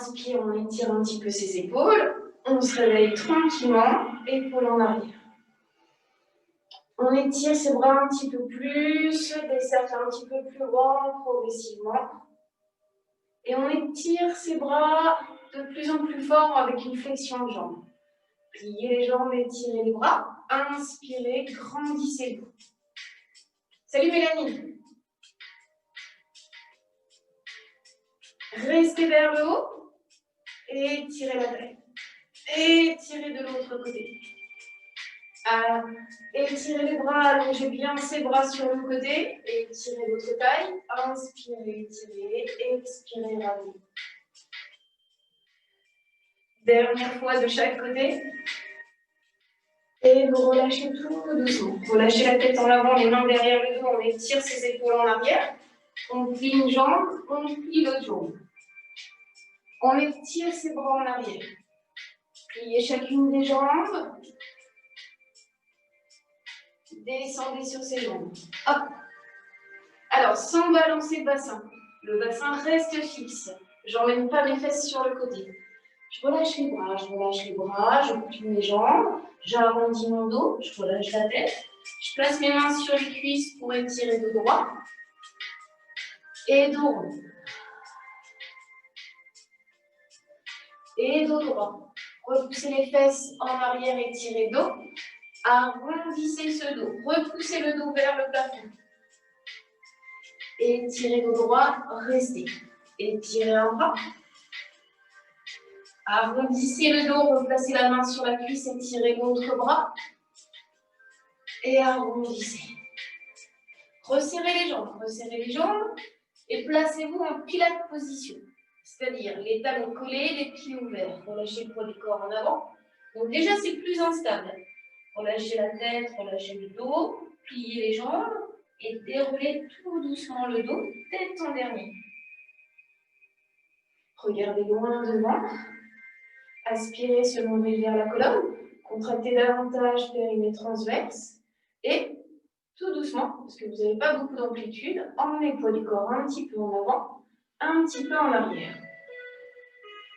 inspire, on étire un petit peu ses épaules. On se réveille tranquillement, épaules en arrière. On étire ses bras un petit peu plus, des cercles un petit peu plus grands progressivement. Et on étire ses bras de plus en plus fort avec une flexion de jambes. Pliez les jambes, étirez les bras. Inspirez, grandissez-vous. Salut Mélanie. Restez vers le haut et étirez la taille. Étirez de l'autre côté. Étirez les bras, allongez bien ses bras sur le côté. Étirez votre taille. Inspirez, étirez, expirez, ramenez. Dernière fois de chaque côté. Et vous relâchez tout doucement. Relâchez la tête en avant, les mains derrière le dos. On étire ses épaules en arrière. On plie une jambe, on plie l'autre jambe. On étire ses bras en arrière. Pliez chacune des jambes. Descendez sur ses jambes. Hop. Alors, sans balancer le bassin. Le bassin reste fixe. J'emmène pas mes fesses sur le côté. Je relâche les bras, je plie mes jambes, j'arrondis mon dos, je relâche la tête. Je place mes mains sur les cuisses pour étirer dos droit. Et dos rond. Et dos droit. Repoussez les fesses en arrière, étirez dos. Arrondissez ce dos. Repoussez le dos vers le plafond. Étirez dos droit, restez. Étirez un bras. Arrondissez le dos, replacez la main sur la cuisse, étirez l'autre bras. Et arrondissez. Resserrez les jambes et placez-vous en pilates position. C'est-à-dire les talons collés, les pieds ouverts. Relâchez le poids du corps en avant. Donc déjà, c'est plus instable. Relâchez la tête, relâchez le dos, pliez les jambes et déroulez tout doucement le dos, tête en dernier. Regardez loin devant. Aspirez se lever vers la colonne. Contractez davantage périnée transverse. Et tout doucement, parce que vous n'avez pas beaucoup d'amplitude, emmenez le poids du corps un petit peu en avant, un petit peu en arrière.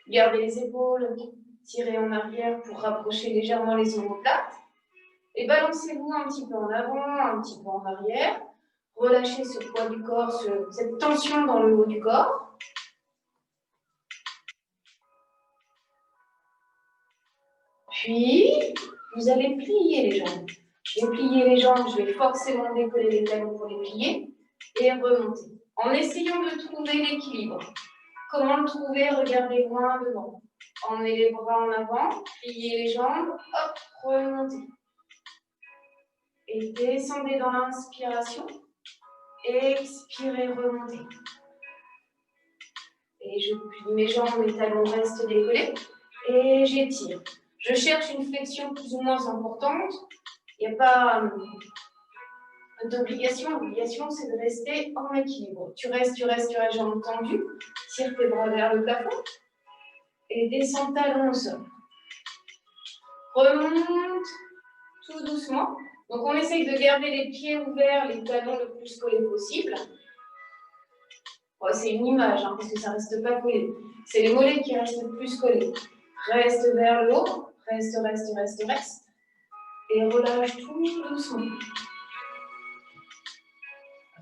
Gardez les épaules tirées en arrière pour rapprocher légèrement les omoplates. Et balancez-vous un petit peu en avant, un petit peu en arrière. Relâchez ce poids du corps, cette tension dans le haut du corps. Puis, vous allez plier les jambes. Je vais plier les jambes, je vais forcément décoller les talons pour les plier et remonter. En essayant de trouver l'équilibre. Comment le trouver? Regardez loin devant. Emmenez les bras en avant, pliez les jambes, hop, remontez. Et descendez dans l'inspiration. Expirez, remontez. Et je plie mes jambes, mes talons restent décollés. Et j'étire. Je cherche une flexion plus ou moins importante. Il n'y a pas d'obligation. L'obligation, c'est de rester en équilibre. Tu restes, jambes tendues. Tire tes bras vers le plafond. Et descends talons au sol. Remonte tout doucement. Donc, on essaye de garder les pieds ouverts, les talons le plus collés possible. Bon, c'est une image, parce que ça ne reste pas collé. C'est les mollets qui restent le plus collés. Reste vers le haut. Reste. Et relâche tout doucement.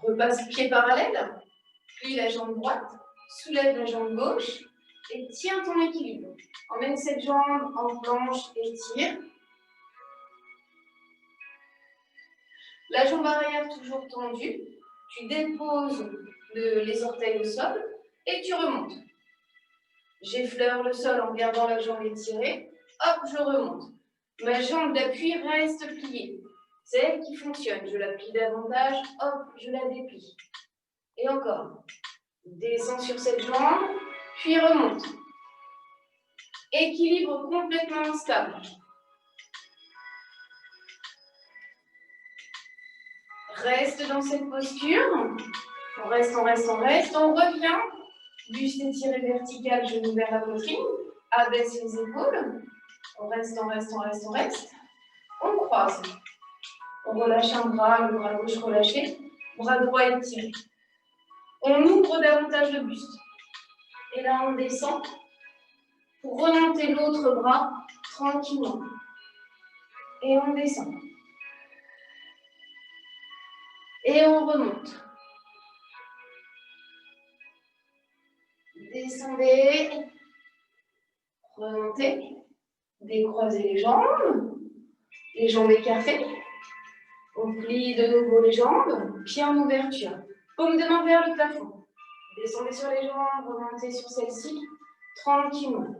Repasse pied parallèle. Plie la jambe droite. Soulève la jambe gauche. Et tiens ton équilibre. Emmène cette jambe en planche et tire. La jambe arrière toujours tendue. Tu déposes les orteils au sol et tu remontes. J'effleure le sol en gardant la jambe étirée. Hop, je remonte. Ma jambe d'appui reste pliée. C'est elle qui fonctionne. Je la plie davantage. Hop, je la déplie. Et encore. Descends sur cette jambe, puis remonte. Équilibre complètement stable. Reste dans cette posture. On reste. On revient. Buste étiré vertical, genou vers la poitrine. Abaisse les épaules. On reste. On croise. On relâche un bras, le bras gauche relâché. Bras droit étiré. On ouvre davantage le buste. Et là, on descend. pour remonter l'autre bras tranquillement. Et on descend. Et on remonte. Descendez. Remontez. Décroisez les jambes écartées. On plie de nouveau les jambes, pieds en ouverture. Paume de main vers le plafond. Descendez sur les jambes, remontez sur celle-ci, tranquillement.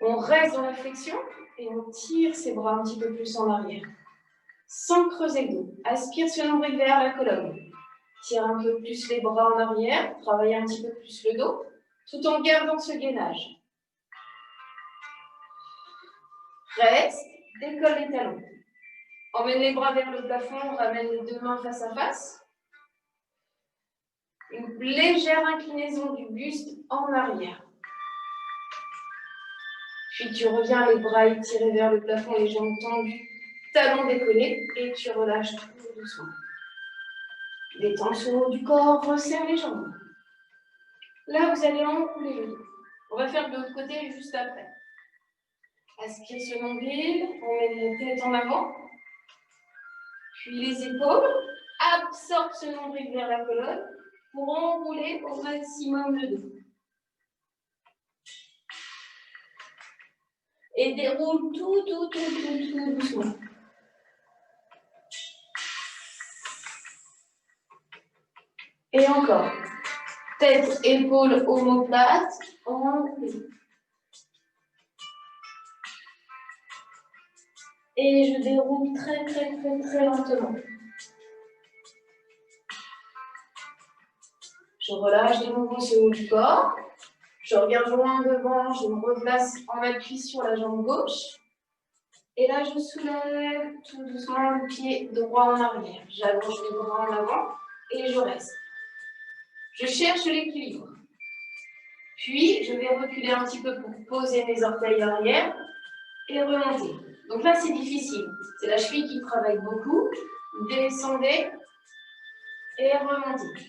On reste dans la flexion et on tire ses bras un petit peu plus en arrière. Sans creuser le dos. Aspire ce nombril vers la colonne. Tire un peu plus les bras en arrière, travaille un petit peu plus le dos, tout en gardant ce gainage. Reste, décolle les talons. Emmène les bras vers le plafond, ramène les deux mains face à face. Une légère inclinaison du buste en arrière. Puis tu reviens les bras étirés vers le plafond, les jambes tendues, talons décollés, et tu relâches tout doucement. Détends le haut du corps, resserre les jambes. Là, vous allez enrouler le dos. On va faire de l'autre côté juste après. Aspire ce nombril, on met la tête en avant, puis les épaules. Absorbe ce nombril vers la colonne pour enrouler au maximum le dos. Et déroule tout doucement. Et encore. Tête, épaules, omoplate, enroule. Et je déroule très lentement. Je relâche de nouveau ce haut du corps. Je regarde loin devant, je me replace en appui sur la jambe gauche. Et là, je soulève tout doucement le pied droit en arrière. J'allonge les bras en avant et je reste. Je cherche l'équilibre. Puis, je vais reculer un petit peu pour poser mes orteils arrière et remonter. Donc là, c'est difficile. C'est la cheville qui travaille beaucoup. Descendez et remontez.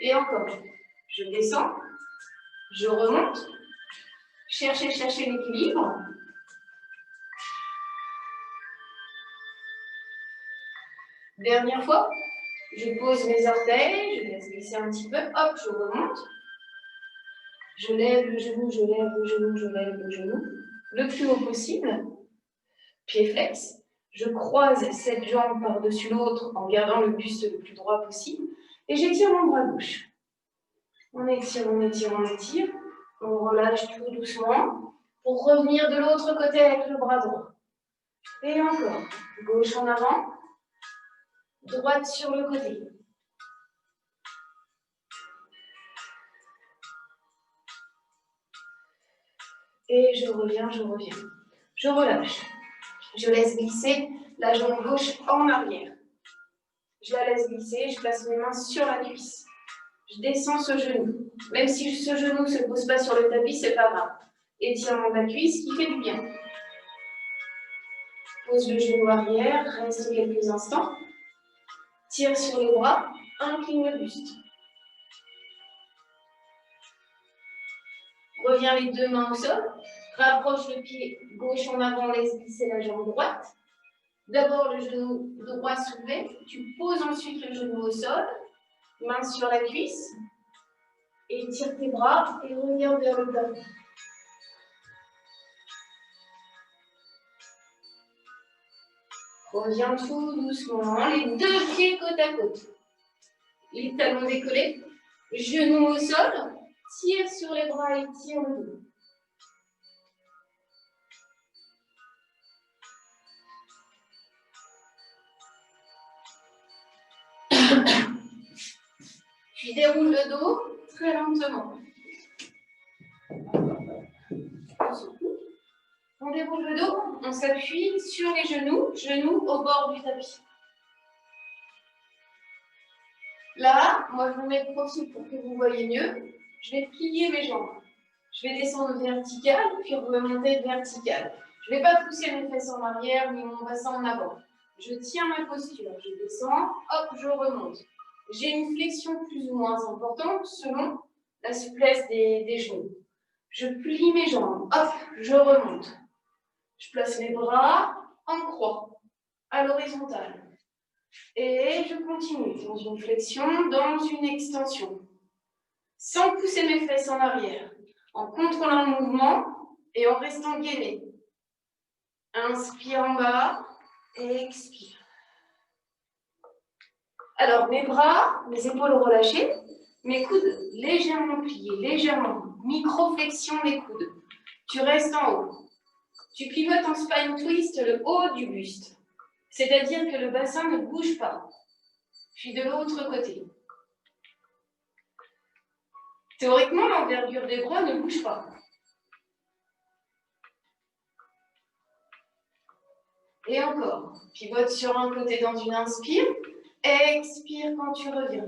Et encore. Je descends, je remonte. Cherchez l'équilibre. Dernière fois. Je pose mes orteils, je laisse glisser un petit peu. Hop, je remonte. Je lève le genou, je lève le genou, je lève le genou. Le plus haut possible. Pied flex. Je croise cette jambe par-dessus l'autre en gardant le buste le plus droit possible. Et j'étire mon bras gauche. On étire. On relâche tout doucement pour revenir de l'autre côté avec le bras droit. Et encore. Gauche en avant. Droite sur le côté. Et je reviens. Je relâche. Je laisse glisser la jambe gauche en arrière. Je la laisse glisser, je place mes mains sur la cuisse. Je descends ce genou. Même si ce genou ne se pose pas sur le tapis, c'est pas grave. Étirement de la cuisse qui fait du bien. Pose le genou arrière, reste quelques instants. Tire sur les bras, incline le buste. Reviens les deux mains au sol. Rapproche le pied gauche en avant, laisse glisser la jambe droite. D'abord le genou droit soulevé. Tu poses ensuite le genou au sol. Main sur la cuisse. Et tire tes bras et reviens vers le plafond. Reviens tout doucement. Les deux pieds côte à côte. Les talons décollés. Genoux au sol. Tire sur les bras et tire le dos. Puis déroule le dos très lentement. On déroule le dos, on s'appuie sur les genoux au bord du tapis. Là, moi je me mets de profil pour que vous voyez mieux. Je vais plier mes jambes. Je vais descendre vertical, puis remonter vertical. Je ne vais pas pousser mes fesses en arrière ni mon bassin en avant. Je tiens ma posture, je descends, hop, je remonte. J'ai une flexion plus ou moins importante selon la souplesse des genoux. Je plie mes jambes, hop, je remonte. Je place mes bras en croix, à l'horizontale. Et je continue dans une flexion, dans une extension. Sans pousser mes fesses en arrière, en contrôlant le mouvement et en restant gainé. Inspire en bas et expire. Alors, mes bras, mes épaules relâchées, mes coudes légèrement pliés, légèrement. Micro-flexion des coudes. Tu restes en haut. Tu pivotes en spine twist le haut du buste. C'est-à-dire que le bassin ne bouge pas. Puis de l'autre côté. Théoriquement, l'envergure des bras ne bouge pas. Et encore. Pivote sur un côté dans une inspire. Expire quand tu reviens.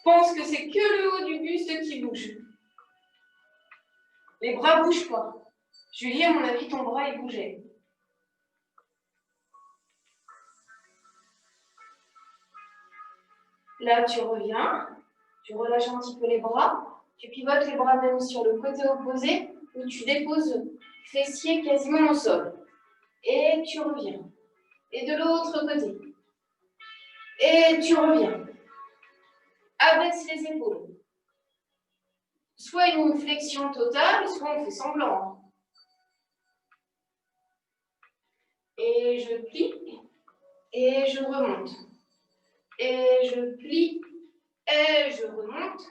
Pense que c'est que le haut du buste qui bouge. Les bras ne bougent pas. Julie, à mon avis, ton bras, il bougeait. Là, tu reviens. Tu relâches un petit peu les bras. Tu pivotes les bras même sur le côté opposé où tu déposes fessier quasiment au sol. Et tu reviens. Et de l'autre côté. Et tu reviens. Abaisse les épaules. Soit une flexion totale, soit on fait semblant. Et je plie. Et je remonte. Et je plie. Et je remonte.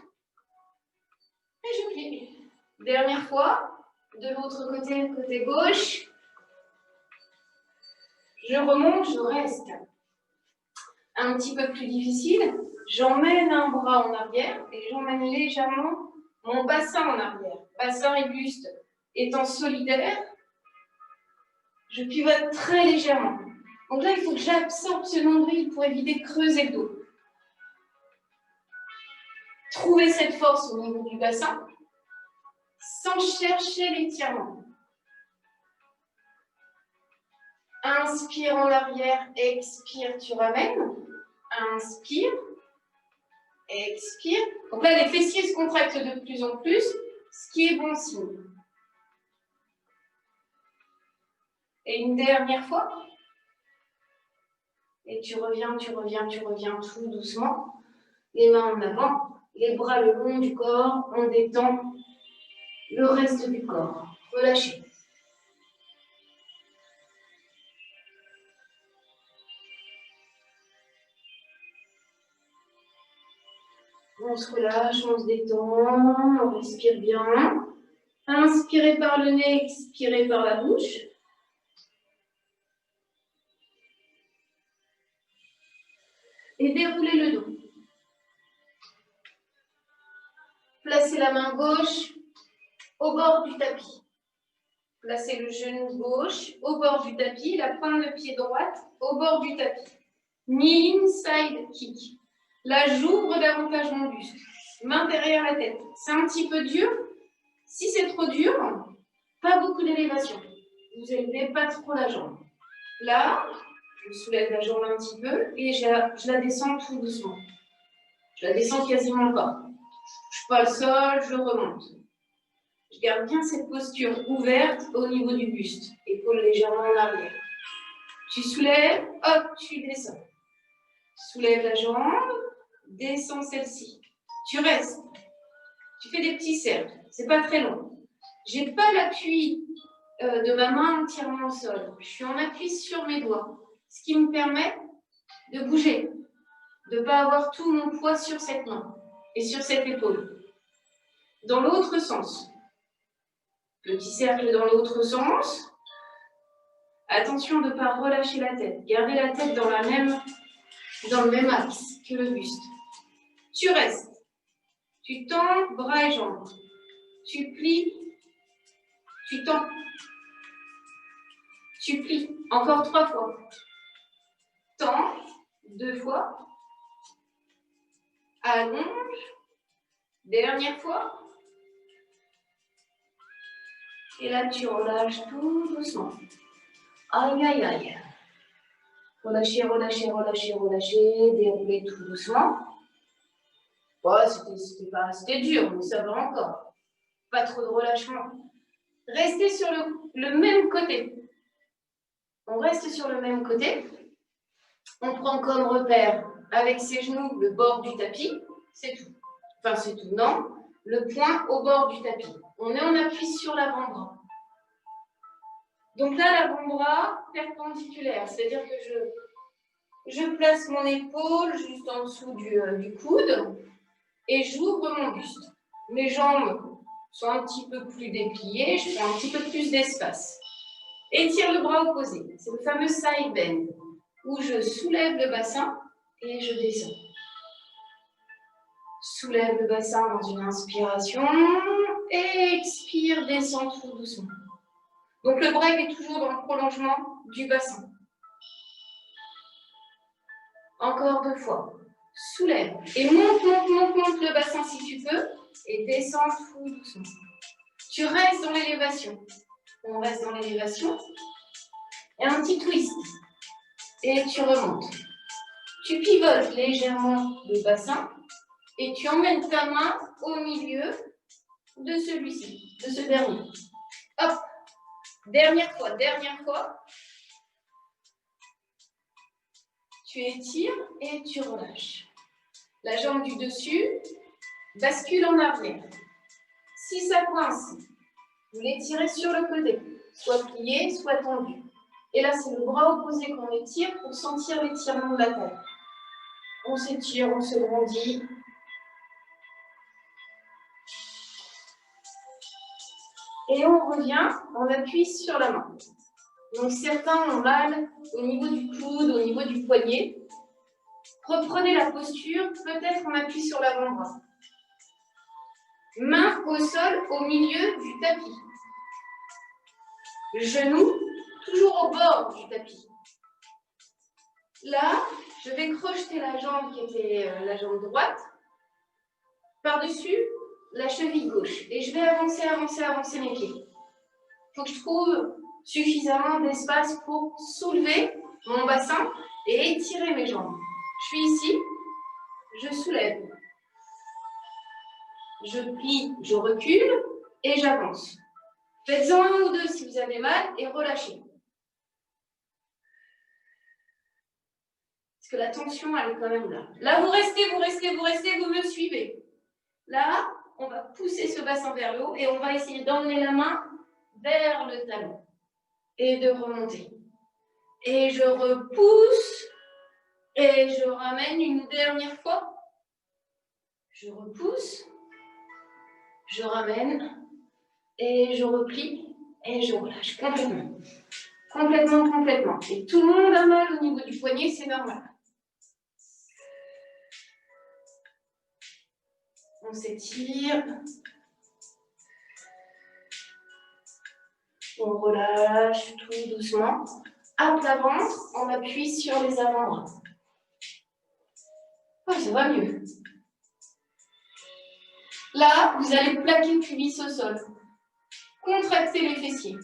Et je plie. Dernière fois. De l'autre côté, côté gauche. Je remonte, je reste. Un petit peu plus difficile, j'emmène un bras en arrière et j'emmène légèrement mon bassin en arrière. Bassin et buste étant solidaires, je pivote très légèrement. Donc là, il faut que j'absorbe ce nombril pour éviter de creuser le dos. Trouvez cette force au niveau du bassin sans chercher l'étirement. Inspire en arrière, expire, tu ramènes. Inspire, expire. Donc là, les fessiers se contractent de plus en plus, ce qui est bon signe. Et une dernière fois. Et tu reviens tout doucement. Les mains en avant, les bras le long du corps, on détend le reste du corps. Relâchez. On se relâche, on se détend, on respire bien. Inspirez par le nez, expirez par la bouche. Et déroulez le dos. Placez la main gauche au bord du tapis. Placez le genou gauche au bord du tapis, la pointe de pied droite au bord du tapis. Knee side kick. Là, j'ouvre davantage mon buste. Main derrière la tête. C'est un petit peu dur. Si c'est trop dur, pas beaucoup d'élévation. Vous n'élevez pas trop la jambe. Là, je soulève la jambe un petit peu et je la descends tout doucement. Je la descends quasiment pas. Je ne touche pas le sol, je remonte. Je garde bien cette posture ouverte au niveau du buste. Épaules légèrement en arrière. Tu soulèves, hop, tu descends. Soulève la jambe, descends celle-ci. Tu restes. Tu fais des petits cercles. C'est pas très long. Je n'ai pas l'appui de ma main entièrement au sol. Je suis en appui sur mes doigts. Ce qui me permet de bouger. De ne pas avoir tout mon poids sur cette main et sur cette épaule. Dans l'autre sens. Petit cercle dans l'autre sens. Attention de ne pas relâcher la tête. Gardez la tête dans le même axe que le buste. Tu restes. Tu tends bras et jambes. Tu plies. Tu tends. Tu plies. Encore 3 fois. Tends. 2 fois. Allonge. Dernière fois. Et là, tu relâches tout doucement. Aïe, aïe, aïe. Relâchez, relâchez, relâchez, relâchez. Déroulez tout doucement. Ouais, c'était dur, mais ça va encore. Pas trop de relâchement. Restez sur le même côté. On reste sur le même côté. On prend comme repère, avec ses genoux, le bord du tapis. C'est tout. Enfin, c'est tout, non. Le point au bord du tapis. On est en appui sur l'avant-bras. Donc là, l'avant-bras perpendiculaire, c'est-à-dire que je place mon épaule juste en dessous du coude et j'ouvre mon buste. Mes jambes sont un petit peu plus dépliées, je prends un petit peu plus d'espace. Étire le bras opposé, c'est le fameux side bend, où je soulève le bassin et je descends. Soulève le bassin dans une inspiration, expire, descend tout doucement. Donc le break est toujours dans le prolongement du bassin. Encore 2 fois. Soulève et monte le bassin si tu peux et descends tout doucement. Tu restes dans l'élévation. On reste dans l'élévation. Et un petit twist. Et tu remontes. Tu pivotes légèrement le bassin et tu emmènes ta main au milieu de celui-ci, de ce dernier. Hop. Dernière fois. Tu étires et tu relâches. La jambe du dessus bascule en arrière. Si ça coince, vous l'étirez sur le côté, soit plié, soit tendu. Et là, c'est le bras opposé qu'on étire pour sentir l'étirement de la taille. On s'étire, on se grandit. Et on revient, on appuie sur la main. Donc certains ont mal au niveau du coude, au niveau du poignet. Reprenez la posture, peut-être on appuie sur l'avant-bras. Main au sol, au milieu du tapis. Genou, toujours au bord du tapis. Là, je vais crocheter la jambe qui était la jambe droite par-dessus la cheville gauche. Et je vais avancer mes pieds. Il faut que je trouve suffisamment d'espace pour soulever mon bassin et étirer mes jambes. Je suis ici, je soulève. Je plie, je recule et j'avance. Faites-en 1 ou 2 si vous avez mal et relâchez. Parce que la tension, elle est quand même là. Là, vous restez, vous me suivez. Là, on va pousser ce bassin vers le haut et on va essayer d'emmener la main vers le talon et de remonter. Et je repousse et je ramène une dernière fois. Je repousse, je ramène et je replie et je relâche complètement. Complètement. Et tout le monde a mal au niveau du poignet, c'est normal. On s'étire. On relâche tout doucement. À plat ventre, on appuie sur les avant-bras. Oh, ça va mieux. Là, vous allez plaquer le pubis au sol. Contractez les fessiers.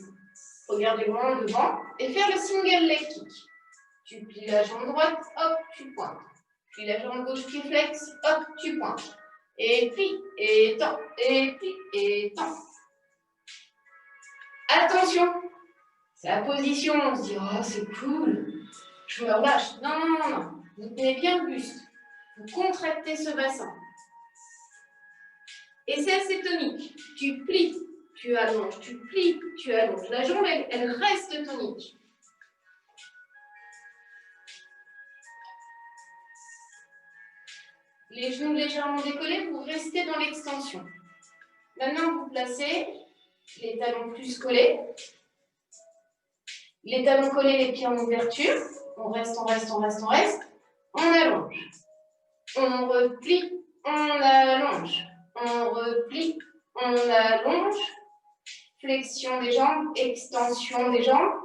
Regardez loin devant et faire le single leg kick. Tu plies la jambe droite, hop, tu pointes. Puis la jambe gauche qui flexe, hop, tu pointes. Et puis, et tends, et puis, et tends. Attention, c'est la position, on se dit, oh, c'est cool, je me relâche. Non. Vous tenez bien le buste. Vous contractez ce bassin. Et c'est assez tonique. Tu plies, tu allonges, tu plies, tu allonges. La jambe, elle reste tonique. Les genoux légèrement décollés, vous restez dans l'extension. Maintenant, vous placez les talons plus collés. Les talons collés, les pieds en ouverture. On reste. On allonge. On replie, on allonge. On replie, on allonge. Flexion des jambes, extension des jambes.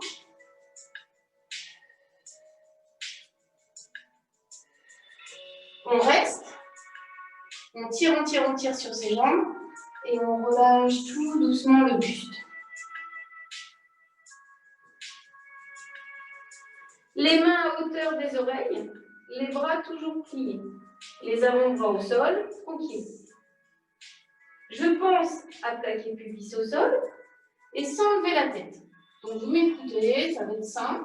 On reste. On tire sur ses jambes. Et on relâche tout doucement le buste. Les mains à hauteur des oreilles. Les bras toujours pliés. Les avant-bras au sol, tranquille. Je pense à plaquer le pubis au sol et sans lever la tête. Donc vous m'écoutez, ça va être simple.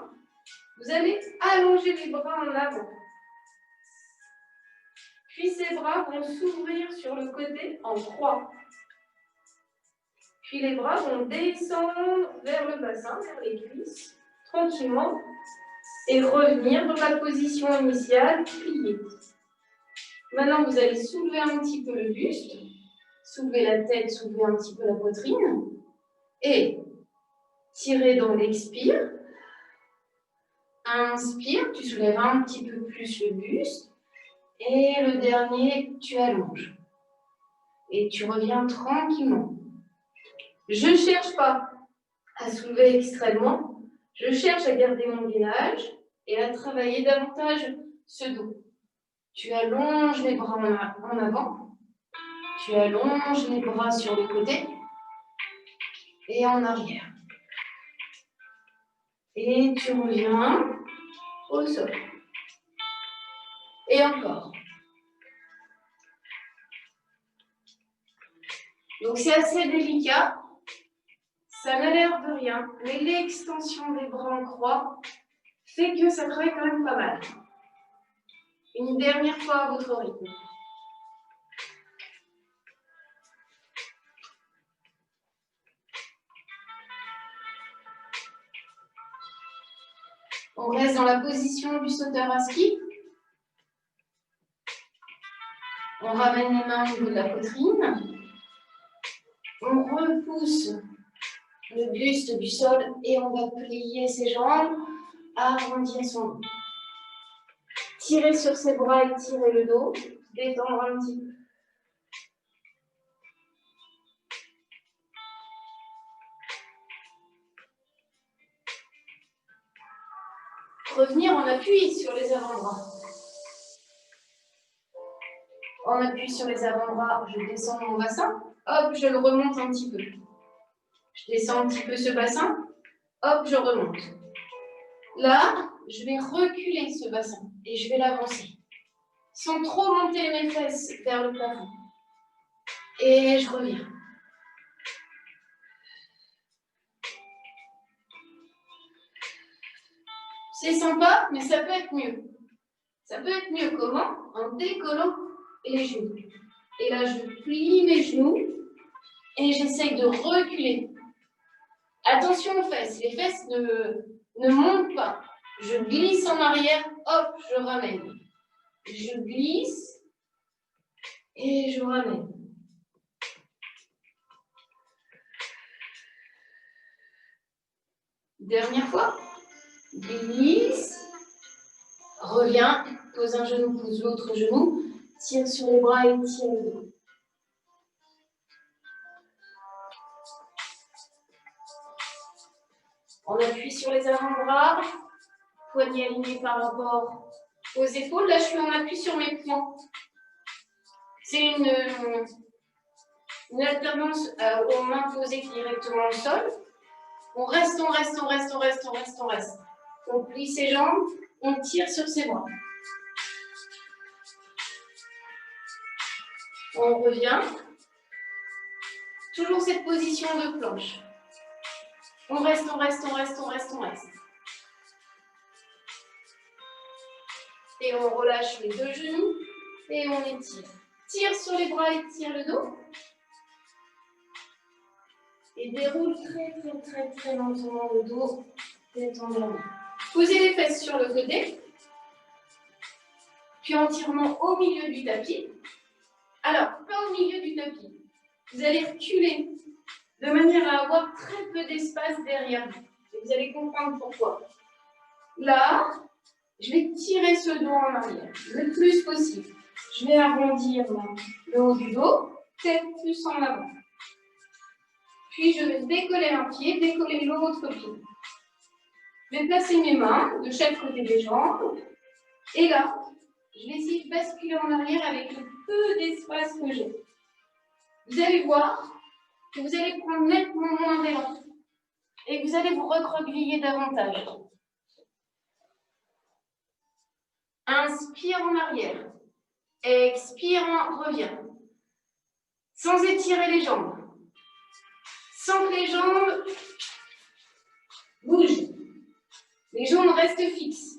Vous allez allonger les bras en avant. Puis ces bras vont s'ouvrir sur le côté en croix. Puis les bras vont descendre vers le bassin, vers les cuisses, tranquillement, et revenir dans la position initiale, pliée. Maintenant, vous allez soulever un petit peu le buste, soulever la tête, soulever un petit peu la poitrine, et tirer dans l'expire. Inspire, tu soulèves un petit peu plus le buste, et le dernier, tu allonges. Et tu reviens tranquillement. Je ne cherche pas à soulever extrêmement, je cherche à garder mon gainage et à travailler davantage ce dos. Tu allonges les bras en avant, tu allonges les bras sur le côté et en arrière. Et tu reviens au sol. Et encore. Donc c'est assez délicat, ça n'a l'air de rien, mais l'extension des bras en croix fait que ça travaille quand même pas mal. Une dernière fois à votre rythme. On reste dans la position du sauteur à ski. On ramène les mains au niveau de la poitrine. On repousse le buste du sol et on va plier ses jambes, arrondir son dos. Tirer sur ses bras et tirer le dos, détendre un petit peu. Revenir en appui sur les avant-bras. En appui sur les avant-bras, je descends mon bassin, hop, je le remonte un petit peu. Je descends un petit peu ce bassin, hop, je remonte. Là, je vais reculer ce bassin et je vais l'avancer, sans trop monter mes fesses vers le plafond. Et je reviens. C'est sympa, mais ça peut être mieux. Ça peut être mieux comment? En décollant les genoux. Et là, je plie mes genoux et j'essaye de reculer. Attention aux fesses. Les fesses ne montent pas. Je glisse en arrière, hop, je ramène. Je glisse et je ramène. Dernière fois. Glisse. Reviens. Pose un genou, pose l'autre genou. Tire sur les bras et tire le dos. On appuie sur les avant-bras. Poignets alignés par rapport aux épaules. Là, je suis en appui sur mes poings. C'est une alternance aux mains posées directement au sol. On reste, on reste, on reste, on reste, on reste, on reste. On plie ses jambes, on tire sur ses bras. On revient. Toujours cette position de planche. On reste, on reste, on reste, on reste, on reste. Et on relâche les deux genoux et on étire. Tire sur les bras et tire le dos. Et déroule très, très, très, très lentement le dos. Détendre la main. Posez les fesses sur le côté. Puis étirement au milieu du tapis. Alors, pas au milieu du tapis. Vous allez reculer de manière à avoir très peu d'espace derrière vous. Et vous allez comprendre pourquoi. Là, je vais tirer ce dos en arrière le plus possible. Je vais arrondir le haut du dos, tête plus en avant. Puis je vais décoller un pied, décoller l'autre pied. Je vais placer mes mains de chaque côté des jambes. Et là, je vais essayer de basculer en arrière avec le peu d'espace que j'ai. Vous allez voir que vous allez prendre nettement moins d'élan et que vous allez vous recroqueviller davantage. Inspire en arrière. Expire, reviens. Sans étirer les jambes. Sans que les jambes bougent. Les jambes restent fixes.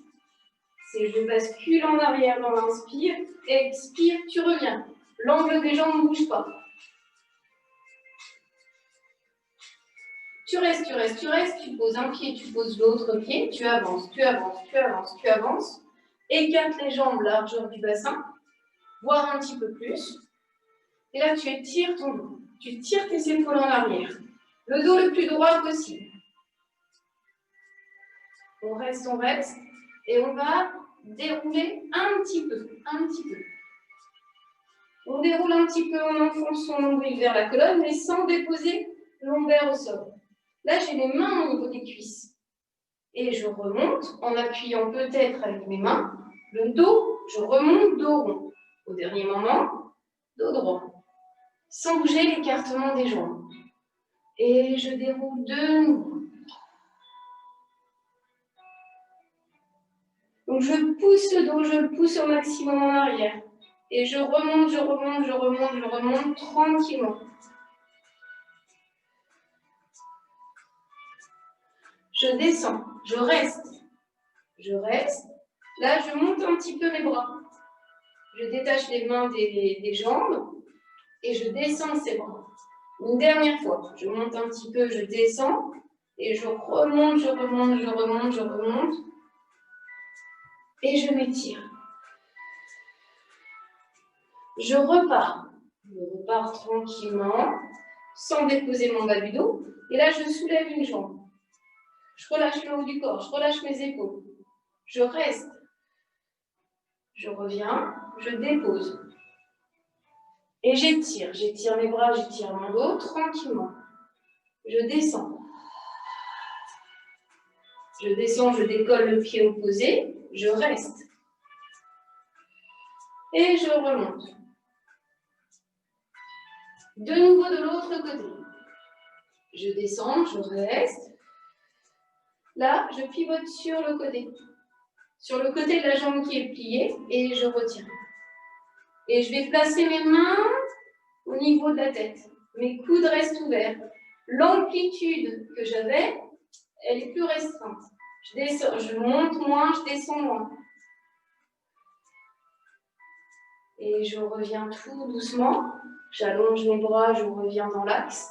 C'est je bascule en arrière dans l'inspire. Expire, tu reviens. L'angle des jambes ne bouge pas. Tu restes, tu restes, tu restes. Tu poses un pied, tu poses l'autre pied. Tu avances, tu avances, tu avances, tu avances. Écarte les jambes largeur du bassin, voire un petit peu plus. Et là, tu étires ton dos. Tu tires tes épaules en arrière. Le dos le plus droit possible. On reste, et on va dérouler un petit peu, On déroule un petit peu, on enfonce son nombril vers la colonne, mais sans déposer l'ombaire au sol. Là, j'ai les mains au niveau des cuisses. Et je remonte en appuyant peut-être avec mes mains. Le dos, je remonte, dos rond. Au dernier moment, dos droit. Sans bouger l'écartement des jambes. Et je déroule de nouveau. Donc je pousse le dos, je le pousse au maximum en arrière. Et je remonte, je remonte, je remonte, je remonte tranquillement. Je descends, je reste. Je reste. Là, je monte un petit peu mes bras. Je détache les mains des jambes et je descends ces bras. Une dernière fois, je monte un petit peu, je descends et je remonte, je remonte, je remonte, je remonte. Et je m'étire. Je repars. Je repars tranquillement, sans déposer mon bas du dos. Et là, je soulève une jambe. Je relâche le haut du corps, je relâche mes épaules. Je reste. Je reviens, je dépose. Et j'étire mes bras, j'étire mon dos tranquillement. Je descends. Je descends, je décolle le pied opposé, je reste. Et je remonte. De nouveau de l'autre côté. Je descends, je reste. Là, je pivote sur le côté. Sur le côté de la jambe qui est pliée et je retiens. Et je vais placer mes mains au niveau de la tête. Mes coudes restent ouverts. L'amplitude que j'avais, elle est plus restreinte. Je descends, je monte moins, je descends moins. Et je reviens tout doucement. J'allonge mes bras, je reviens dans l'axe.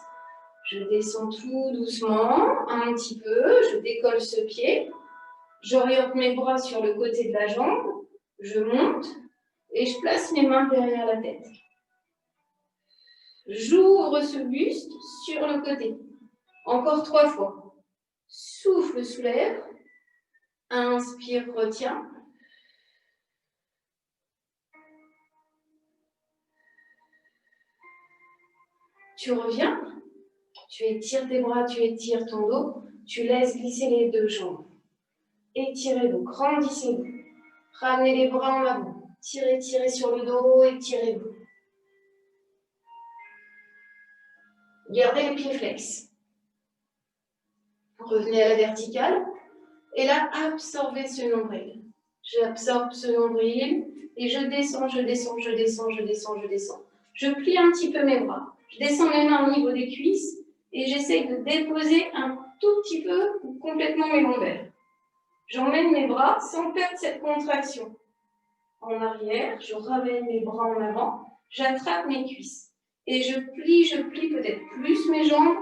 Je descends tout doucement, un petit peu. Je décolle ce pied. J'oriente mes bras sur le côté de la jambe. Je monte et je place mes mains derrière la tête. J'ouvre ce buste sur le côté. Encore 3 fois. Souffle, soulève. Inspire, retiens. Tu reviens. Tu étires tes bras, tu étires ton dos. Tu laisses glisser les 2 jambes. Étirez-vous, grandissez-vous. Ramenez les bras en avant. Tirez, tirez sur le dos, étirez-vous. Gardez les pieds flex. Revenez à la verticale. Et là, absorbez ce nombril. J'absorbe ce nombril et je descends, je descends, je descends, je descends, je descends. Je plie un petit peu mes bras. Je descends mes mains au niveau des cuisses et j'essaie de déposer un tout petit peu ou complètement mes lombaires. J'emmène mes bras sans perdre cette contraction. En arrière, je ramène mes bras en avant, j'attrape mes cuisses. Et je plie peut-être plus mes jambes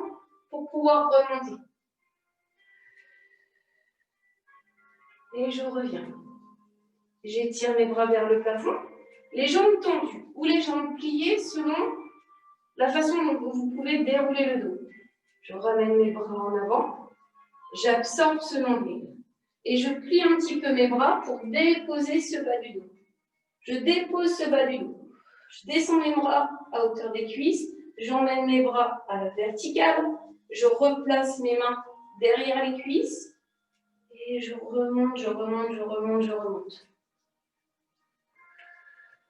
pour pouvoir remonter. Et je reviens. J'étire mes bras vers le plafond, les jambes tendues ou les jambes pliées selon la façon dont vous pouvez dérouler le dos. Je ramène mes bras en avant, j'absorbe ce nombril et je plie un petit peu mes bras pour déposer ce bas du dos. Je dépose ce bas du dos. Je descends mes bras à hauteur des cuisses, j'emmène mes bras à la verticale, je replace mes mains derrière les cuisses et je remonte, je remonte, je remonte, je remonte.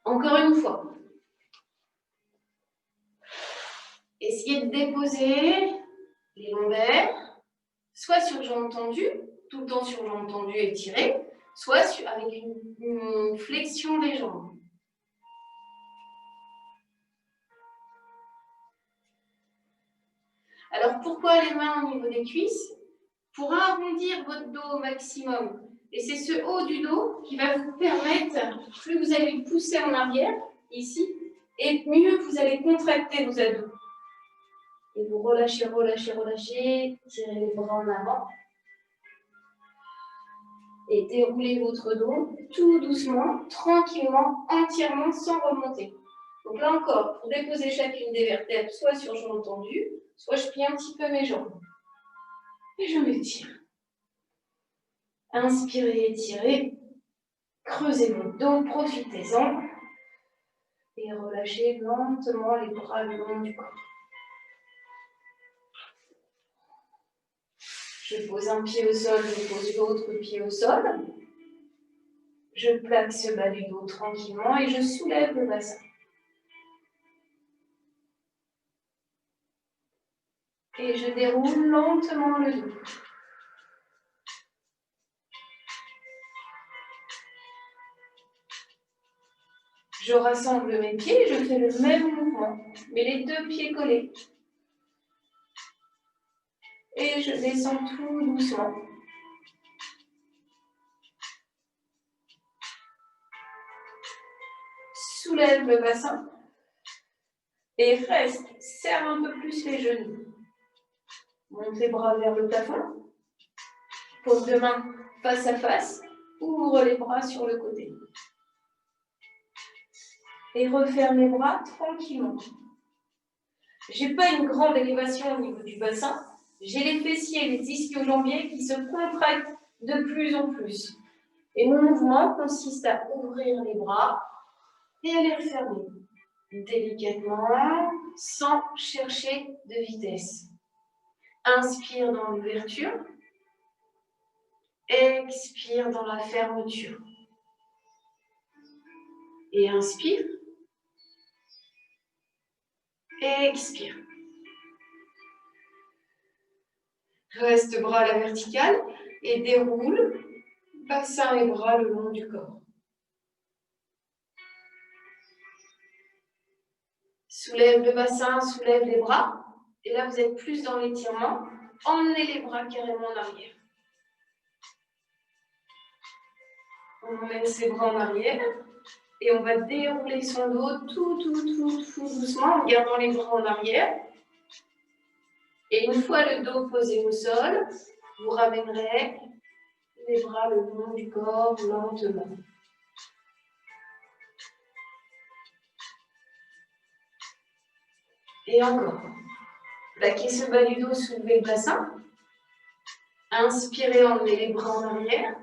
Encore une fois. Essayez de déposer les lombaires, soit sur jambes tendues, tout le temps sur jambes tendues étirées, soit avec une flexion des jambes. Alors, pourquoi les mains au niveau des cuisses? Pour arrondir votre dos au maximum. Et c'est ce haut du dos qui va vous permettre, plus vous allez pousser en arrière, ici, et mieux vous allez contracter vos abdos. Et vous relâchez, relâchez, relâchez, tirez les bras en avant. Et déroulez votre dos tout doucement, tranquillement, entièrement, sans remonter. Donc là encore, pour déposer chacune des vertèbres, soit sur jambes tendues, soit je plie un petit peu mes jambes. Et je m'étire. Inspirez, étirez. Creusez votre dos, profitez-en. Et relâchez lentement les bras le long du corps. Je pose un pied au sol, je pose l'autre pied au sol. Je plaque ce bas du dos tranquillement et je soulève le bassin. Et je déroule lentement le dos. Je rassemble mes pieds, je fais le même mouvement, mais les deux pieds collés. Et je descends tout doucement. Soulève le bassin. Et reste, serre un peu plus les genoux. Monte les bras vers le plafond. Paume de main face à face. Ouvre les bras sur le côté. Et referme les bras tranquillement. Je n'ai pas une grande élévation au niveau du bassin. J'ai les fessiers et les ischio-jambiers qui se contractent de plus en plus. Et mon mouvement consiste à ouvrir les bras et à les refermer. Délicatement, sans chercher de vitesse. Inspire dans l'ouverture. Expire dans la fermeture. Et inspire. Expire. Reste bras à la verticale et déroule bassin et bras le long du corps. Soulève le bassin, soulève les bras. Et là, vous êtes plus dans l'étirement. Emmenez les bras carrément en arrière. On emmène ses bras en arrière. Et on va dérouler son dos tout doucement en gardant les bras en arrière. Et une fois le dos posé au sol, vous ramènerez les bras le long du corps lentement. Et encore. Plaquez ce bas du dos, soulevez le bassin. Inspirez, emmenez les bras en arrière.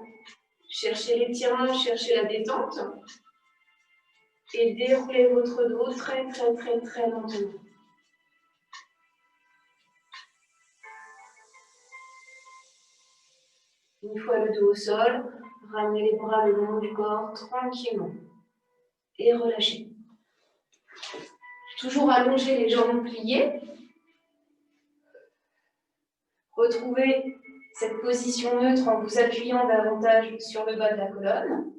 Cherchez l'étirement, cherchez la détente. Et déroulez votre dos très lentement. Une fois le dos au sol, ramenez les bras le long du corps tranquillement. Et relâchez. Toujours allonger les jambes pliées. Retrouvez cette position neutre en vous appuyant davantage sur le bas de la colonne.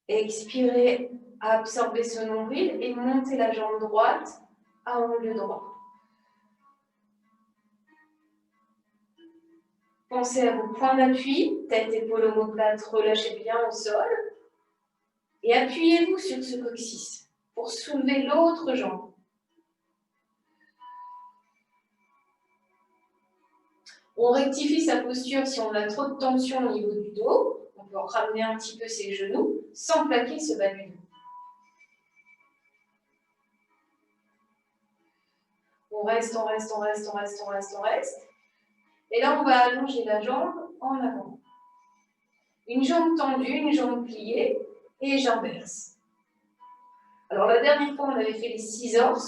Expirez, absorbez ce nombril et montez la jambe droite à angle droit. Pensez à vos points d'appui, tête, épaule, omoplate, relâchez bien au sol. Et appuyez-vous sur ce coccyx pour soulever l'autre jambe. On rectifie sa posture si on a trop de tension au niveau du dos. On peut ramener un petit peu ses genoux sans plaquer ce bas du dos. On reste. Et là, on va allonger la jambe en avant. Une jambe tendue, une jambe pliée et j'inverse. Alors, la dernière fois, on avait fait les scissors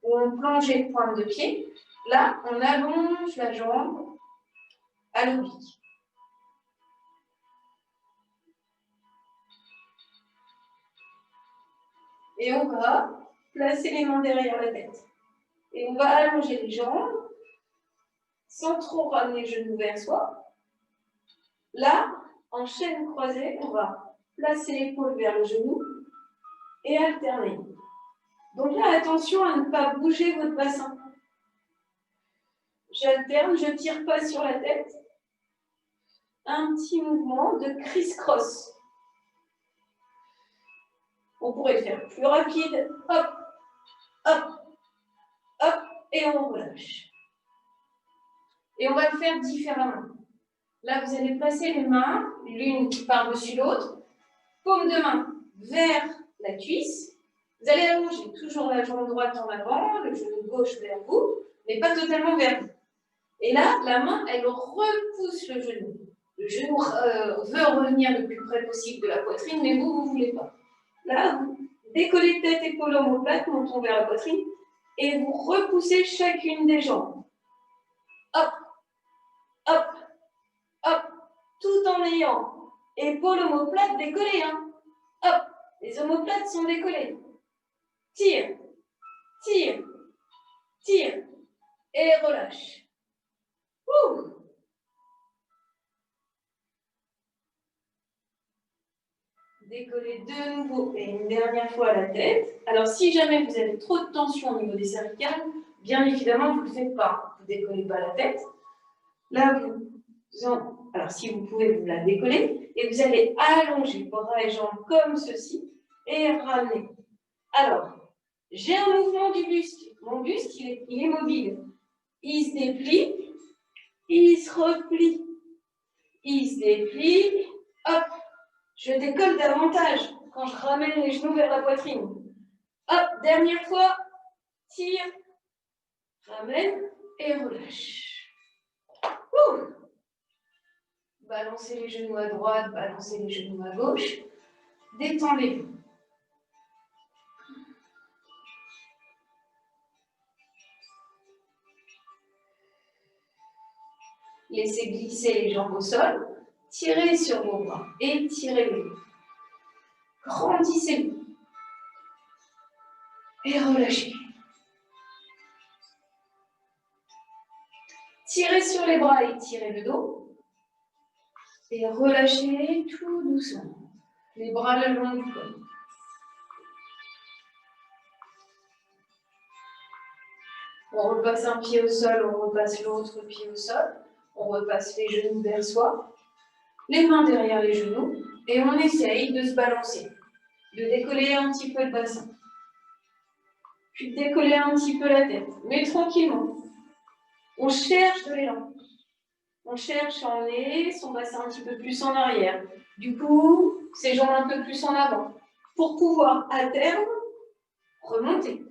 où on plongeait le pointe de pied. Là, on allonge la jambe à l'oblique. Et on va placer les mains derrière la tête. Et on va allonger les jambes sans trop ramener les genoux vers soi. Là, en chaîne croisée, on va placer l'épaule vers le genou et alterner. Donc là, attention à ne pas bouger votre bassin. J'alterne, je ne tire pas sur la tête. Un petit mouvement de criss-cross. On pourrait le faire plus rapide. Hop, hop, hop, et on relâche. Et on va le faire différemment. Là, vous allez placer les mains, l'une par-dessus l'autre, paume de main vers la cuisse. Vous allez allonger toujours la jambe droite en avant, le genou gauche vers vous, mais pas totalement vers vous. Et là, la main, elle repousse le genou. Le genou veut revenir le plus près possible de la poitrine, mais vous ne voulez pas. Là, vous décollez tête, épaule, omoplate, menton vers la poitrine, et vous repoussez chacune des jambes. Hop, hop, hop, tout en ayant épaule, omoplate décollée. Hein. Hop, les omoplates sont décollées. Tire, tire, tire, et relâche. Ouh. Décollez de nouveau et une dernière fois la tête. Alors, si jamais vous avez trop de tension au niveau des cervicales, bien évidemment, vous ne le faites pas. Vous ne décollez pas la tête. Là, alors, si vous pouvez, vous la décollez et vous allez allonger bras et jambes comme ceci et ramener. Alors, j'ai un mouvement du buste. Mon buste, il est mobile. Il se déplie, il se replie, il se déplie, hop. Je décolle davantage quand je ramène les genoux vers la poitrine. Hop, dernière fois, tire, ramène et relâche. Ouh. Balancez les genoux à droite, balancez les genoux à gauche. Détendez-vous. Laissez glisser les jambes au sol. Tirez sur vos bras et tirez-les. Grandissez-les. Et relâchez. Tirez sur les bras et tirez le dos. Et relâchez tout doucement. Les bras le long du corps. On repasse un pied au sol, on repasse l'autre pied au sol. On repasse les genoux vers soi. Les mains derrière les genoux. Et on essaye de se balancer. De décoller un petit peu le bassin. Puis de décoller un petit peu la tête. Mais tranquillement. On cherche de l'élan. On cherche à emmener son bassin un petit peu plus en arrière. Du coup, ses jambes un peu plus en avant. Pour pouvoir, à terme, remonter.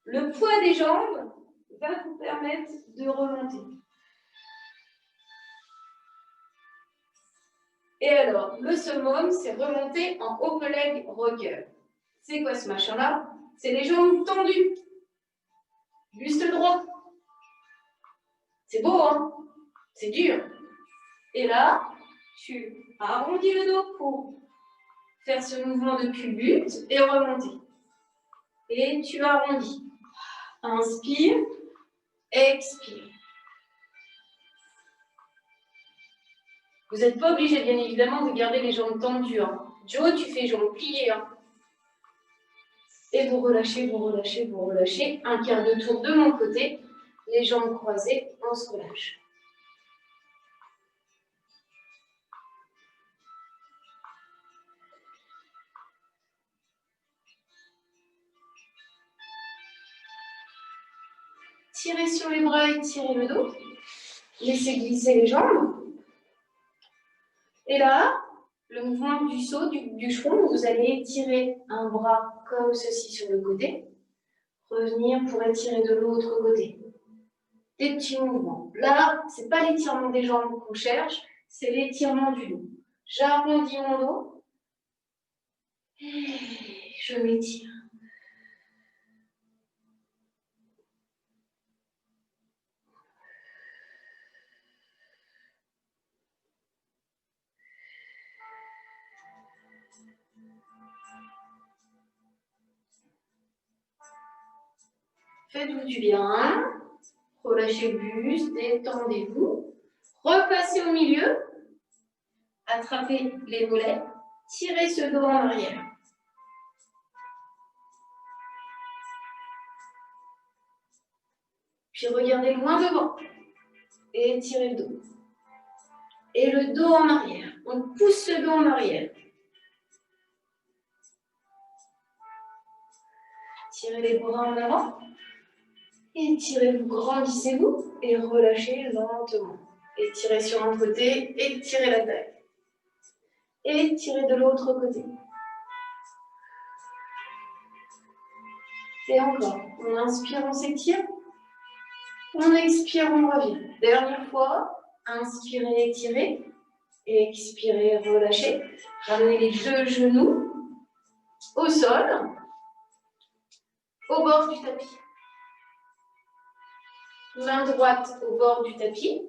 Le poids des jambes va vous permettre de remonter. Et alors, le summum, c'est remonter en open leg rocker. C'est quoi ce machin-là? C'est les jambes tendues. Buste droit. C'est beau, hein? C'est dur. Et là, tu arrondis le dos pour faire ce mouvement de culbute et remonter. Et tu arrondis. Inspire, expire. Vous n'êtes pas obligé, bien évidemment, de garder les jambes tendues. Hein. Joe, tu fais jambes pliées. Hein. Et vous relâchez, vous relâchez, vous relâchez. Un quart de tour de mon côté. Les jambes croisées, on se relâche. Tirez sur les bras et tirez le dos. Laissez glisser les jambes. Et là, le mouvement du saut, du front, vous allez étirer un bras comme ceci sur le côté. Revenir pour étirer de l'autre côté. Des petits mouvements. Là, ce n'est pas l'étirement des jambes qu'on cherche, c'est l'étirement du dos. J'arrondis mon dos et je m'étire. Faites-vous du bien. Relâchez le buste, détendez-vous. Repassez au milieu. attrapez les mollets, tirez ce dos en arrière. Puis regardez loin devant et étirez le dos. Et le dos en arrière. On pousse le dos en arrière. Tirez les bras en avant. Étirez-vous, grandissez-vous et relâchez lentement. Étirez sur un côté, étirez la taille. Étirez de l'autre côté. Et encore. On inspire, on s'étire. On expire, on revient. Dernière fois. Inspirez, étirez. Expirez, relâchez. Ramenez les deux genoux au sol, au bord du tapis. Main droite au bord du tapis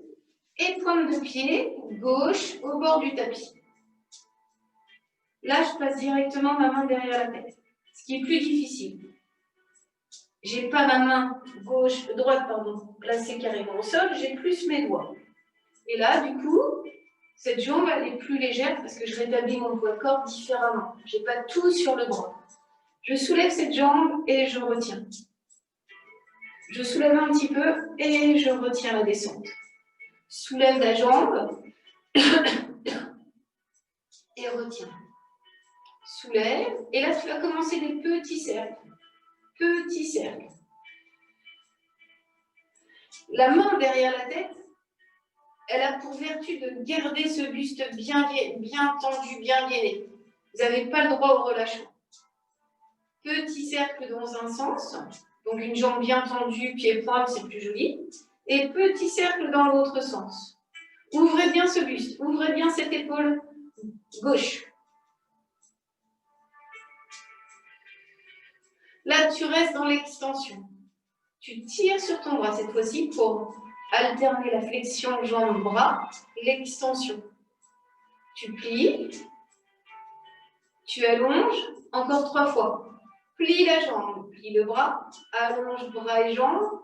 et pointe de pied gauche au bord du tapis. Là, je passe directement ma main derrière la tête, ce qui est plus difficile. Je n'ai pas ma main droite placée carrément au sol, j'ai plus mes doigts. Et là, du coup, cette jambe, elle est plus légère parce que je rétablis mon poids corps différemment. Je n'ai pas tout sur le bras. Je soulève cette jambe et je retiens. Je soulève un petit peu et je retiens la descente. Soulève la jambe et retiens. Soulève. Et là, tu vas commencer des petits cercles. Petits cercles. La main derrière la tête, elle a pour vertu de garder ce buste bien tendu, bien gainé. Vous n'avez pas le droit au relâchement. Petit cercle dans un sens, donc une jambe bien tendue, pied-pointe, c'est plus joli. Et petit cercle dans l'autre sens. Ouvrez bien ce buste, ouvrez bien cette épaule gauche. Là, tu restes dans l'extension. Tu tires sur ton bras cette fois-ci pour alterner la flexion jambe-bras, l'extension. Tu plies, tu allonges, encore 3 fois. Plie la jambe, plie le bras, allonge bras et jambes.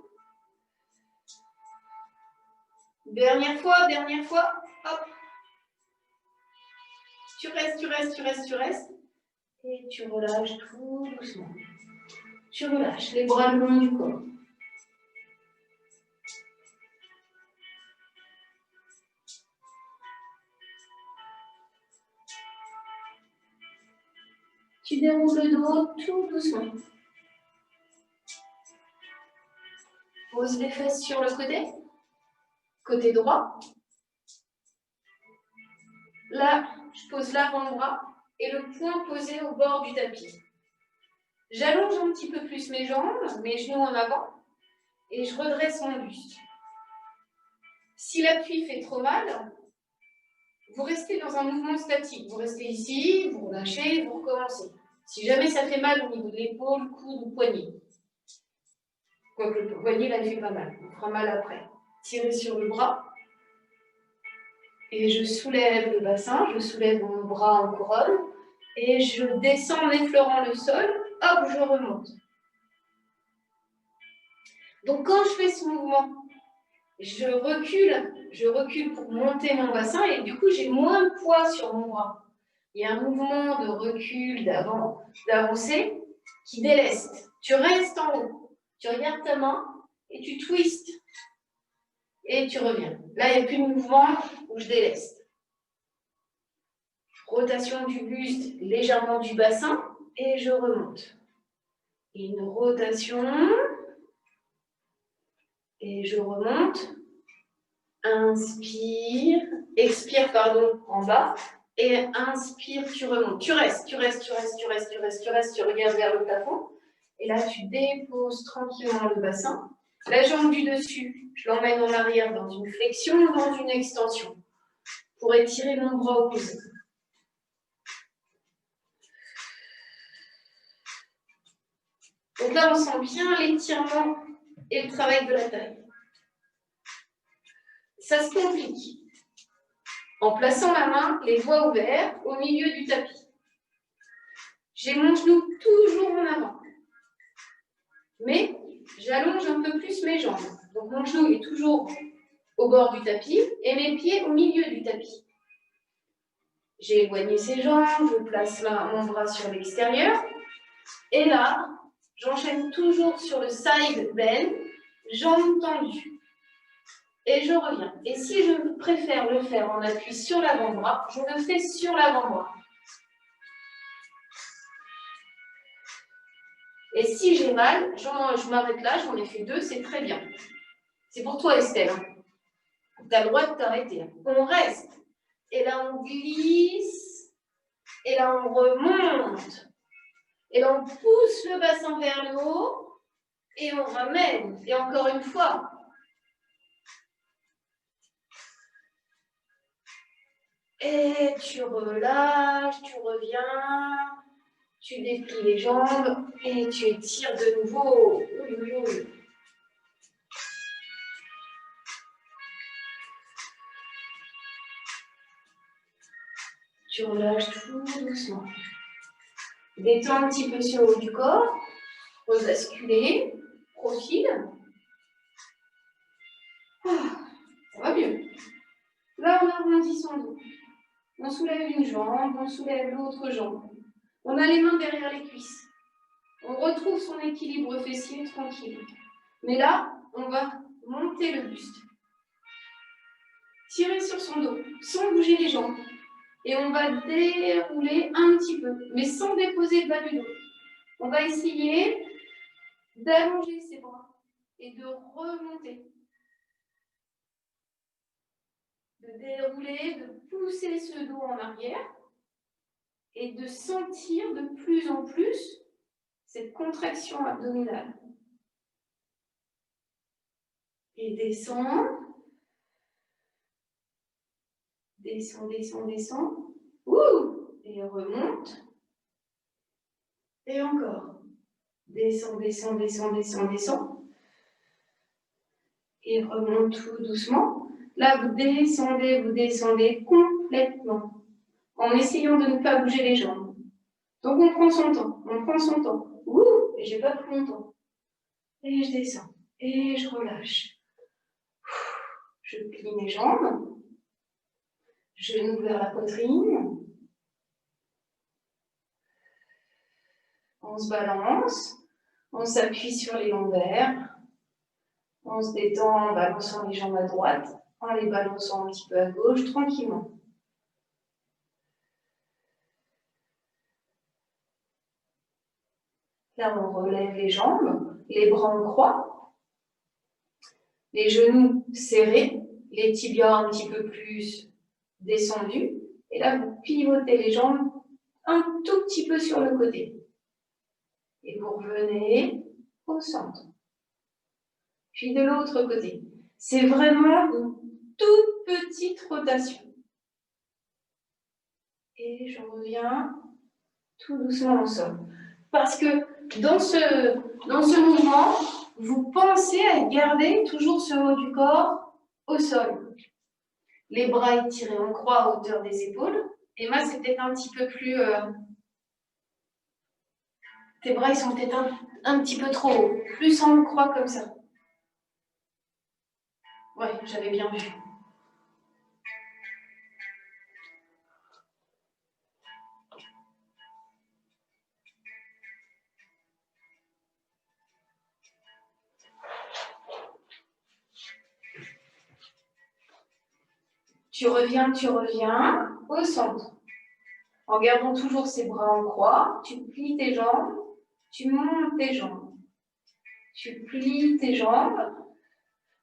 Dernière fois, hop. Tu restes. Et tu relâches tout doucement. Tu relâches les bras le long du corps. Tu déroules le dos tout doucement. Pose les fesses sur le côté droit. Là, je pose l'avant-bras et le poing posé au bord du tapis. J'allonge un petit peu plus mes jambes, mes genoux en avant, et je redresse mon buste. Si l'appui fait trop mal, vous restez dans un mouvement statique. Vous restez ici, vous relâchez, vous recommencez. Si jamais ça fait mal au niveau de l'épaule, coude ou poignet, quoique le poignet, là, il fait pas mal. Il fera mal après. Tirez sur le bras. Et je soulève le bassin, je soulève mon bras en couronne. Et je descends en effleurant le sol. Hop, je remonte. Donc, quand je fais ce mouvement, je recule pour monter mon bassin et du coup, j'ai moins de poids sur mon bras. Il y a un mouvement de recul, d'avancer qui déleste. Tu restes en haut, tu regardes ta main et tu twistes et tu reviens. Là, il n'y a plus de mouvement où je déleste. Rotation du buste, légèrement du bassin et je remonte. Une rotation et je remonte. Inspire, expire, en bas. Et inspire, tu remontes. Tu restes, tu regardes vers le plafond. Et là, tu déposes tranquillement le bassin. La jambe du dessus, je l'emmène en arrière dans une flexion ou dans une extension pour étirer mon bras opposé. Donc là, on sent bien l'étirement et le travail de la taille. Ça se complique en plaçant la main, les doigts ouverts, au milieu du tapis. J'ai mon genou toujours en avant. Mais j'allonge un peu plus mes jambes. Donc mon genou est toujours au bord du tapis et mes pieds au milieu du tapis. J'ai éloigné ses jambes, je place mon bras sur l'extérieur. Et là, j'enchaîne toujours sur le side bend, jambes tendues. Et je reviens. Et si je préfère le faire en appui sur l'avant-bras, je le fais sur l'avant-bras. Et si j'ai mal, je m'arrête là, j'en ai fait 2, c'est très bien. C'est pour toi, Estelle. Tu as le droit de t'arrêter. On reste. Et là, on glisse. Et là, on remonte. Et là, on pousse le bassin vers le haut. Et on ramène. Et encore une fois. Et tu relâches, tu reviens. Tu déplies les jambes. Et tu étires de nouveau. Oui, oui, oui. Tu relâches tout doucement. Détends un petit peu sur le haut du corps. Rebasculer. Profil. Ça va mieux. Là, on arrondit son dos. On soulève une jambe, on soulève l'autre jambe. On a les mains derrière les cuisses. On retrouve son équilibre fessier tranquille. Mais là, on va monter le buste. Tirer sur son dos, sans bouger les jambes. Et on va dérouler un petit peu, mais sans déposer le bas du dos. On va essayer d'allonger ses bras et de remonter. De dérouler, de pousser ce dos en arrière et de sentir de plus en plus cette contraction abdominale. Et descend. Descend, descend, descend. Ouh! Et remonte. Et encore. Descend, descend, descend, descend, descend. Et remonte tout doucement. Là, vous descendez complètement. En essayant de ne pas bouger les jambes. Donc on prend son temps, on prend son temps. Ouh! Et j'ai pas pris mon temps. Et je descends. Et je relâche. Je plie mes jambes. Genoux vers la poitrine. On se balance. On s'appuie sur les lombaires. On se détend en balançant les jambes à droite, en les balançant un petit peu à gauche, tranquillement. Là, on relève les jambes, les bras en croix, les genoux serrés, les tibias un petit peu plus descendus. Et là, vous pivotez les jambes un tout petit peu sur le côté. Et vous revenez au centre. Puis de l'autre côté. C'est vraiment une toute petite rotation. Et je reviens tout doucement au sol. Parce que dans ce mouvement, vous pensez à garder toujours ce haut du corps au sol. Les bras étirés en croix à hauteur des épaules. Et moi, c'est peut-être un petit peu plus... Tes bras, ils sont peut-être un petit peu trop hauts. Plus en croix comme ça. Ouais, j'avais bien vu. Tu reviens au centre. En gardant toujours ses bras en croix, tu plies tes jambes, tu montes tes jambes. Tu plies tes jambes.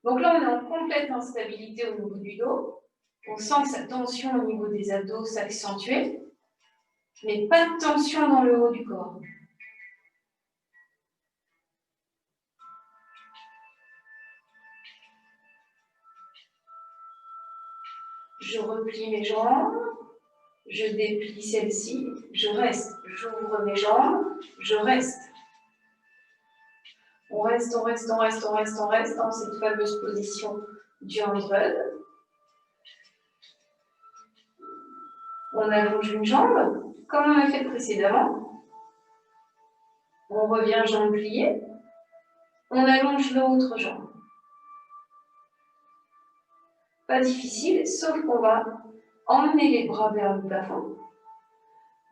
Donc là, on est en complète instabilité au niveau du dos. On sent que sa tension au niveau des abdos s'accentuer, mais pas de tension dans le haut du corps. Je replie mes jambes, je déplie celle-ci, je reste. J'ouvre mes jambes, je reste. On reste dans cette fameuse position du 100. On allonge une jambe, comme on a fait précédemment. On revient jambe pliée. On allonge l'autre jambe. Pas difficile, sauf qu'on va Emmenez les bras vers le plafond.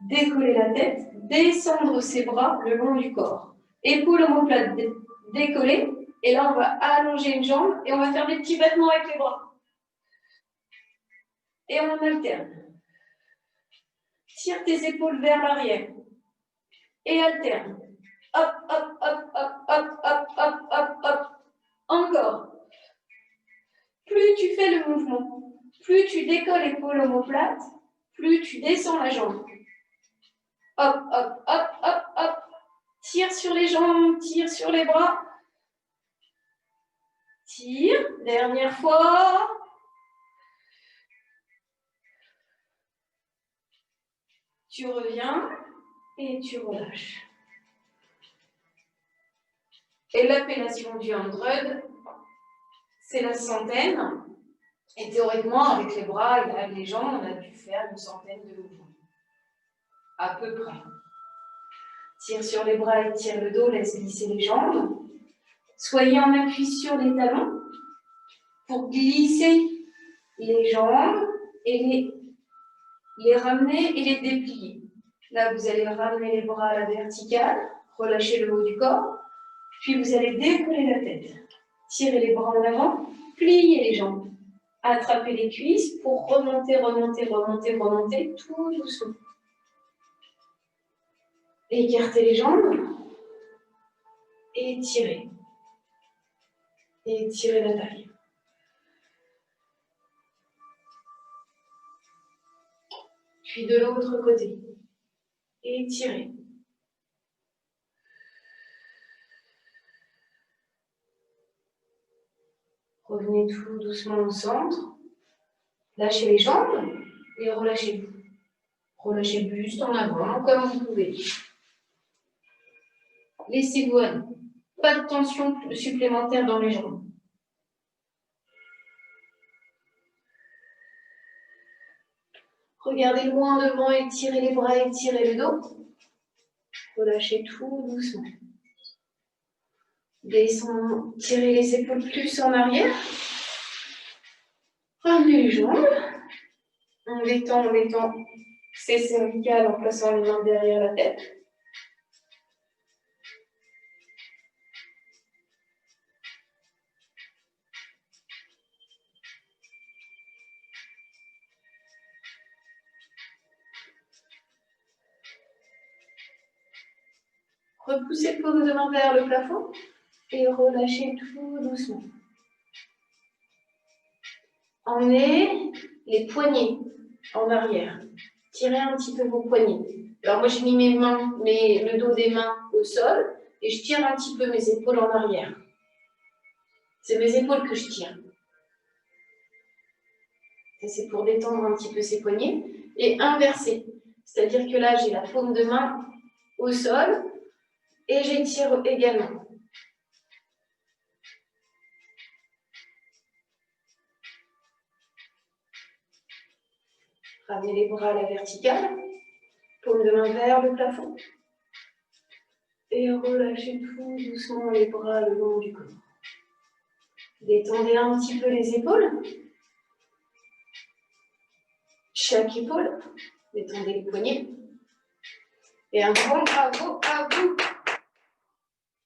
Décoller la tête, descendre ses bras le long du corps. Épaules omoplates décollées. Et là, on va allonger une jambe et on va faire des petits battements avec les bras. Et on alterne. Tire tes épaules vers l'arrière. Et alterne. Hop, hop, hop, hop, hop, hop, hop, hop, hop. Encore. Plus tu fais le mouvement, plus tu décolles l'épaule omoplate, plus tu descends la jambe. Hop, hop, hop, hop, hop. Tire sur les jambes, tire sur les bras. Tire. Dernière fois. Tu reviens et tu relâches. Et l'appellation du 100, c'est la centaine. Et théoriquement, avec les bras et avec les jambes, on a dû faire une centaine de mouvements. À peu près. Tire sur les bras et tire le dos, laisse glisser les jambes. Soyez en appui sur les talons pour glisser les jambes et les ramener et les déplier. Là, vous allez ramener les bras à la verticale, relâcher le haut du corps, puis vous allez décoller la tête. Tirez les bras en avant, pliez les jambes. Attrapez les cuisses pour remonter, remonter, remonter, remonter, tout doucement. Écartez les jambes et tirez. Et tirez la taille. Puis de l'autre côté. Et tirez. Revenez tout doucement au centre. Lâchez les jambes et relâchez-vous. Relâchez le buste en avant, comme vous pouvez. Laissez-vous aller. Pas de tension supplémentaire dans les jambes. Regardez loin devant, étirez les bras, étirez le dos. Relâchez tout doucement. Descendez, tirez les épaules plus en arrière. Ramenez les jambes. On détend ses cervicales en plaçant les mains derrière la tête. Repoussez le paume de main vers le plafond et relâchez tout doucement. Emmenez les poignets en arrière. Tirez un petit peu vos poignets. Alors moi, j'ai mis mes mains, le dos des mains au sol et je tire un petit peu mes épaules en arrière. C'est mes épaules que je tire. Et c'est pour détendre un petit peu ces poignets. Et inverser. C'est-à-dire que là, j'ai la paume de main au sol et j'étire également. Ramenez les bras à la verticale. Paume de main vers le plafond. Et relâchez tout doucement les bras le long du corps. Détendez un petit peu les épaules. Chaque épaule. Détendez les poignets. Et un grand bravo à vous.